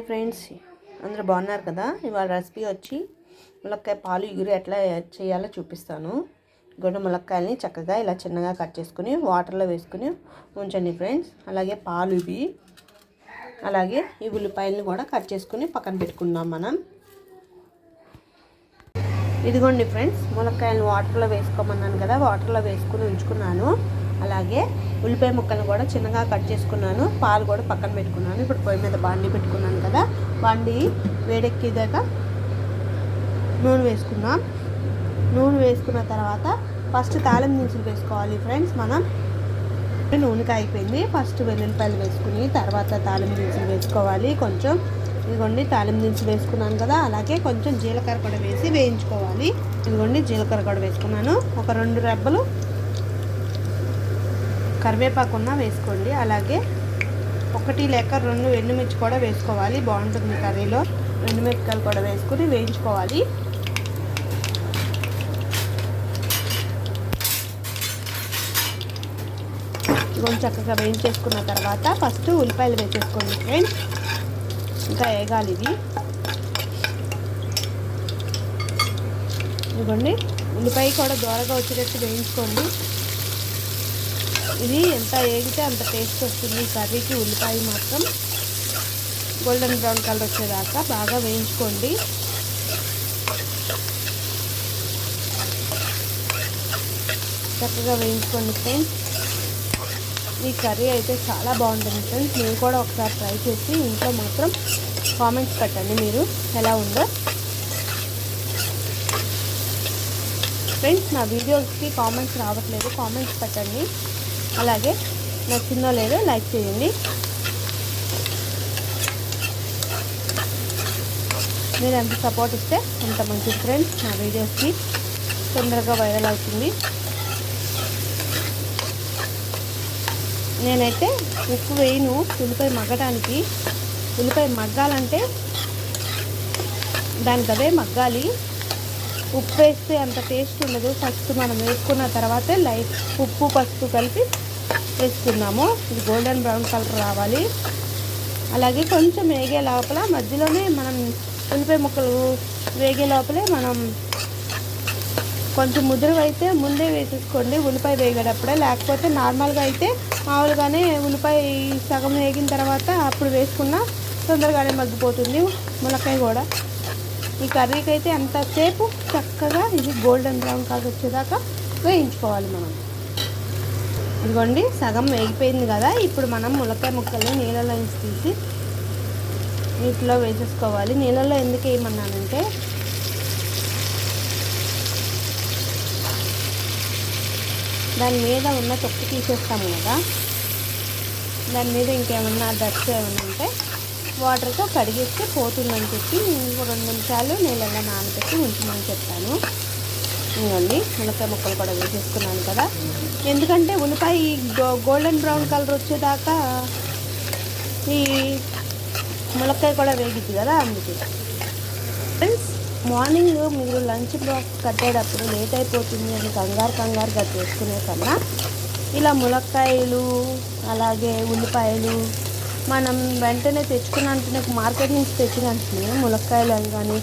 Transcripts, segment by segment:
Friends, అందరూ బాగున్నారు కదా. ఇవాళ రెసిపీ వచ్చి ములక్కాయ పాలు ఇగురు ఎట్లా చేయాలో చూపిస్తాను. గొడ్డ ములక్కాయల్ని చక్కగా ఇలా చిన్నగా కట్ చేసుకుని వాటర్లో వేసుకుని ఉంచండి ఫ్రెండ్స్. అలాగే పాలు ఇవి, అలాగే ఈ ఉల్లిపాయలను కూడా కట్ చేసుకుని పక్కన పెట్టుకుందాం మనం. ఇదిగోండి ఫ్రెండ్స్, ములక్కాయలను వాటర్లో వేసుకోమన్నాను కదా, వాటర్లో వేసుకుని ఉంచుకున్నాను. అలాగే ఉల్లిపాయ ముక్కలను కూడా చిన్నగా కట్ చేసుకున్నాను. పాలు కూడా పక్కన పెట్టుకున్నాను. ఇప్పుడు పొయ్యి మీద బాండీ పెట్టుకున్నాను కదా, బాండీ వేడెక్కేదాకా నూనె వేసుకున్నాం. నూనె వేసుకున్న తర్వాత ఫస్ట్ తాలింపు దినుసులు వేసుకోవాలి ఫ్రెండ్స్. మనం నూనె కాగిపోయింది. ఫస్ట్ వెల్లుల్లిపాయలు వేసుకుని తర్వాత తాలింపు దినుసులు వేసుకోవాలి. కొంచెం ఇదిగోండి తాలింపు దినుసులు వేసుకున్నాను కదా, అలాగే కొంచెం జీలకర్ర కూడా వేసి వేయించుకోవాలి. ఇదిగోండి జీలకర్ర కూడా వేసుకున్నాను. ఒక 2 రెబ్బలు కరివేపాకున్నా వేసుకోండి. అలాగే 1 లేక 2 ఎండుమిర్చి కూడా వేసుకోవాలి, బాగుంటుంది కర్రీలో. ఎండుమిరపకాయలు కూడా వేసుకుని వేయించుకోవాలి. కొంచెం చక్కగా వేయించేసుకున్న తర్వాత ఫస్ట్ ఉల్లిపాయలు వేసేసుకోండి ఫ్రెండ్స్. ఇంకా వేగాలి ఇవి. ఇదిగోండి ఉల్లిపాయ కూడా దూరగా వచ్చేటట్టు వేయించుకోండి. ఇది ఎంత వేగితే అంత టేస్ట్ వస్తుంది కర్రీకి. ఉల్లిపాయ మాత్రం గోల్డెన్ బ్రౌన్ కలర్ వచ్చేదాకా బాగా వేయించుకోండి. చక్కగా వేయించుకోండి ఫ్రెండ్స్. ఈ కర్రీ అయితే చాలా బాగుంటుంది ఫ్రెండ్స్. మీరు కూడా ఒకసారి ట్రై చేసి ఇంట్లో మాత్రం కామెంట్స్ పెట్టండి మీరు ఎలా ఉందో. ఫ్రెండ్స్, నా వీడియోస్కి కామెంట్స్ రావట్లేదు, కామెంట్స్ పెట్టండి. అలాగే నచ్చిందో లేదో లైక్ చేయండి. మీరు ఎంత సపోర్ట్ ఇస్తే అంత మంచిది ఫ్రెండ్స్. నా వీడియోస్కి తొందరగా వైరల్ అవుతుంది. నేనైతే ఉప్పు వేయను ఉల్లిపాయ మగ్గడానికి. ఉల్లిపాయ మగ్గాలంటే దానికి అదే మగ్గాలి. ఉప్పు వేస్తే అంత టేస్ట్ ఉండదు. ఫస్ట్ మనం వేసుకున్న తర్వాతే లైట్ ఉప్పు పసుపు కలిపి వేసుకున్నాము. ఇది గోల్డెన్ బ్రౌన్ కలర్ రావాలి. అలాగే కొంచెం వేగే లోపల మధ్యలోనే మనం ఉల్లిపాయ ముక్కలు వేగే లోపలే మనం కొంచెం ముదురు అయితే ముందే వేసేసుకోండి ఉల్లిపాయ వేగేటప్పుడే. లేకపోతే నార్మల్గా అయితే మామూలుగానే ఉల్లిపాయ సగం వేగిన తర్వాత అప్పుడు వేసుకున్నా తొందరగానే మగ్గిపోతుంది ములక్కాయ కూడా. ఈ కర్రీకి అయితే ఎంతసేపు చక్కగా ఇది గోల్డెన్ బ్రౌన్ కలర్ వచ్చేదాకా వేయించుకోవాలి మనం. ఇదిగోండి సగం వేగిపోయింది కదా. ఇప్పుడు మనం ములక్కాయ ముక్కల్ని నీళ్ళలో తీసి నీటిలో వేసేసుకోవాలి. నీళ్ళలో ఎందుకు వేయమన్నానంటే దాని మీద ఉన్న తొక్కు తీసేస్తాము కదా, దాని మీద ఇంకేమన్నా డస్ట్ ఏమన్నా ఉంటే వాటర్తో కడిగేస్తే పోతుందని చెప్పి 2 నిమిషాలు నీళ్ళలో నానబెట్టి ఉంచమని చెప్తాను. ఇవ్వండి ములక్కాయ ముక్కలు కూడా వేసేసుకున్నాను కదా. ఎందుకంటే ఉల్లిపాయ గోల్డెన్ బ్రౌన్ కలర్ వచ్చేదాకా ఈ ములక్కాయ కూడా వేగిద్ది కదా, అందుకే. ఫ్రెండ్స్, మార్నింగ్ మీరు లంచ్ బాక్స్ కట్టేటప్పుడు లేట్ అయిపోతుంది అని కంగారుగా చేసుకునే కన్నా ఇలా ములక్కాయలు అలాగే ఉల్లిపాయలు మనం వెంటనే తెచ్చుకున్నంటే మార్కెట్ నుంచి తెచ్చినట్టునే ములక్కాయలు కానీ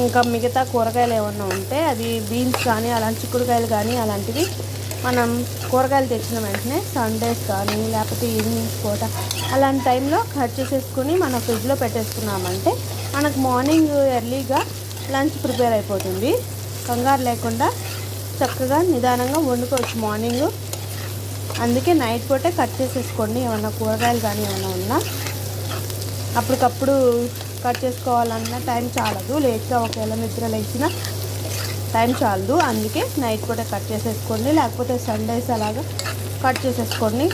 ఇంకా మిగతా కూరగాయలు ఏమన్నా ఉంటే అది బీన్స్ కానీ అలాంటి చిక్కుడుకాయలు కానీ అలాంటివి మనం కూరగాయలు తెచ్చిన వెంటనే సండేస్ కానీ లేకపోతే ఈవినింగ్స్ పూట అలాంటి టైంలో కట్ చేసేసుకుని మనం ఫ్రిడ్జ్లో పెట్టేసుకున్నామంటే మనకు మార్నింగ్ ఎర్లీగా లంచ్ ప్రిపేర్ అయిపోతుంది. కంగారు లేకుండా చక్కగా నిదానంగా వండుకోవచ్చు మార్నింగ్. అందుకే నైట్ పూటే కట్ చేసేసుకోండి. ఏమన్నా కూరగాయలు కానీ ఏమన్నా ఉన్నా అప్పటికప్పుడు కట్ చేసుకోవాలన్న టైం చాలదు. లేట్గా ఒకవేళ నిద్ర లేచిన టైం చాలదు. అందుకే నైట్ పూట కట్ చేసేసుకోండి. లేకపోతే సండేస్ అలాగా కట్ చేసేసుకోండి.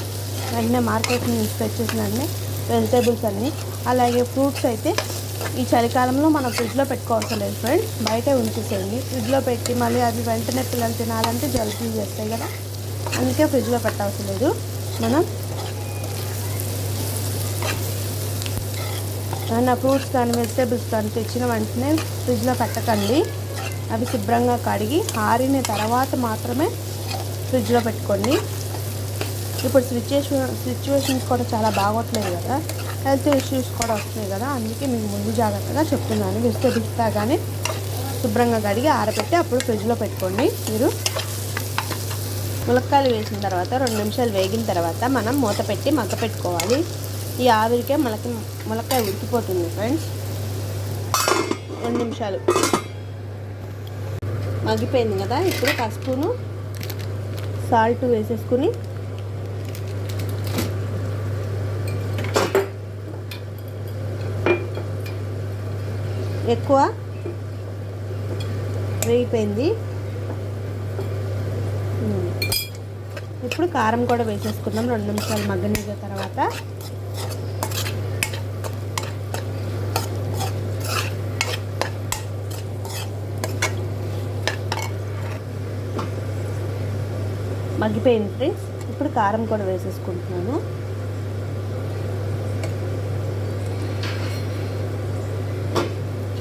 వెంటనే మార్కెట్ నుంచి తెచ్చేసిన వెంటనే వెజిటేబుల్స్ అన్నీ. అలాగే ఫ్రూట్స్ అయితే ఈ చలికాలంలో మనం ఫ్రిడ్జ్లో పెట్టుకోవాల్సిన లేదు ఫ్రెండ్స్, బయటే ఉంచేసేయండి. ఫ్రిడ్జ్లో పెట్టి మళ్ళీ అది వెంటనే పిల్లలు తినాలంటే జలుబు చేస్తాయి కదా, అందుకే ఫ్రిడ్జ్లో పెట్టవసరం లేదు. మనం నా ఫ్రూట్స్ కానీ వెజిటేబుల్స్ కానీ తెచ్చిన వెంటనే ఫ్రిడ్జ్లో పెట్టకండి. అవి శుభ్రంగా కడిగి ఆరిన తర్వాత మాత్రమే ఫ్రిడ్జ్లో పెట్టుకోండి. ఇప్పుడు సిచ్యువేషన్స్ కూడా చాలా బాగోట్లేదు కదా, హెల్త్ ఇష్యూస్ కూడా వస్తున్నాయి కదా, అందుకే మీకు ముందు జాగ్రత్తగా చెప్తున్నాను. వెజిటేబుల్స్ తాగానే శుభ్రంగా కడిగి ఆరబెట్టి అప్పుడు ఫ్రిడ్జ్లో పెట్టుకోండి. మీరు ములక్కాయలు వేసిన తర్వాత 2 నిమిషాలు వేగిన తర్వాత మనం మూత పెట్టి మగ్గ పెట్టుకోవాలి. ఈ ఆవిరికే ములక్కాయ ఉడికిపోతుంది ఫ్రెండ్స్. 2 నిమిషాలు మగ్గిపోయింది కదా, ఇప్పుడు పసుపును సాల్ట్ వేసేసుకుని ఎక్కువ వేగిపోయింది. ఇప్పుడు కారం కూడా వేసేసుకుందాం 2 నిమిషాలు మగ్గనిన తర్వాత. మగ్గిపోయింది ఫ్రెండ్స్. ఇప్పుడు కారం కూడా వేసేసుకుంటున్నాను.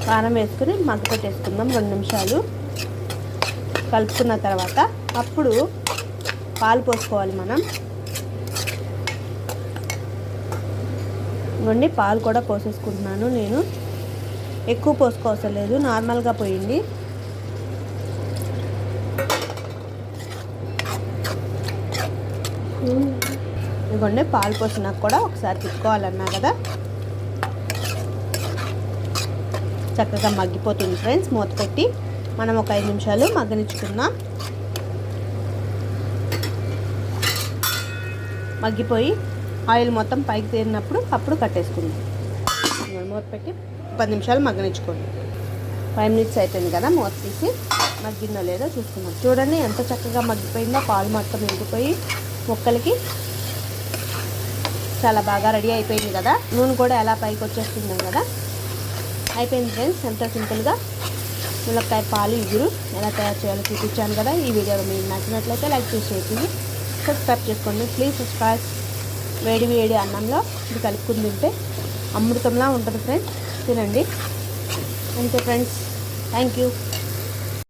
కారం వేసుకుని మగ్గ పెట్టేసుకుందాం 2 నిమిషాలు. కలుపుకున్న తర్వాత అప్పుడు పాలు పోసుకోవాలి మనం. ఇవ్వండి, పాలు కూడా పోసేసుకుంటున్నాను. నేను ఎక్కువ పోసుకోవసరం లేదు, నార్మల్గా పోయింది. ఇవ్వండి, పాలు పోసినాక కూడా ఒకసారి తిప్పుకోవాలన్నా కదా, చక్కగా మగ్గిపోతుంది ఫ్రెండ్స్. మూత పెట్టి మనం ఒక 5 నిమిషాలు మగ్గనిచ్చుకుందాం. మగ్గిపోయి ఆయిల్ మొత్తం పైకి తేరినప్పుడు అప్పుడు కట్టేసుకుందాం. మూత పెట్టి 10 నిమిషాలు మగ్గనిచ్చుకోండి. 5 మినిట్స్ అయిపోయింది కదా, మూత తీసి మగ్గిందో లేదో చూసుకుందాం. చూడండి ఎంత చక్కగా మగ్గిపోయిందో, పాలు మొత్తం ఇంకిపోయి ముక్కలకి చాలా బాగా రెడీ అయిపోయింది కదా. నూనె కూడా ఎలా పైకి వచ్చేస్తుందో కదా. అయిపోయింది ఫ్రెండ్స్, ఎంత సింపుల్గా ములక్కాయ పాలు ఇగురు ఎలా తయారు చేయాలో చూపించాను కదా. ఈ వీడియో మీకు నచ్చినట్లయితే లైక్ చేసి షేర్ చేసి సబ్స్క్రైబ్ చేసుకోండి. Please subscribe. వేడి వేడి అన్నంలో ఇది కలుపుకుని తింటే అమృతంలా ఉంటుంది ఫ్రెండ్స్. తినండి అంతే ఫ్రెండ్స్. Thank you.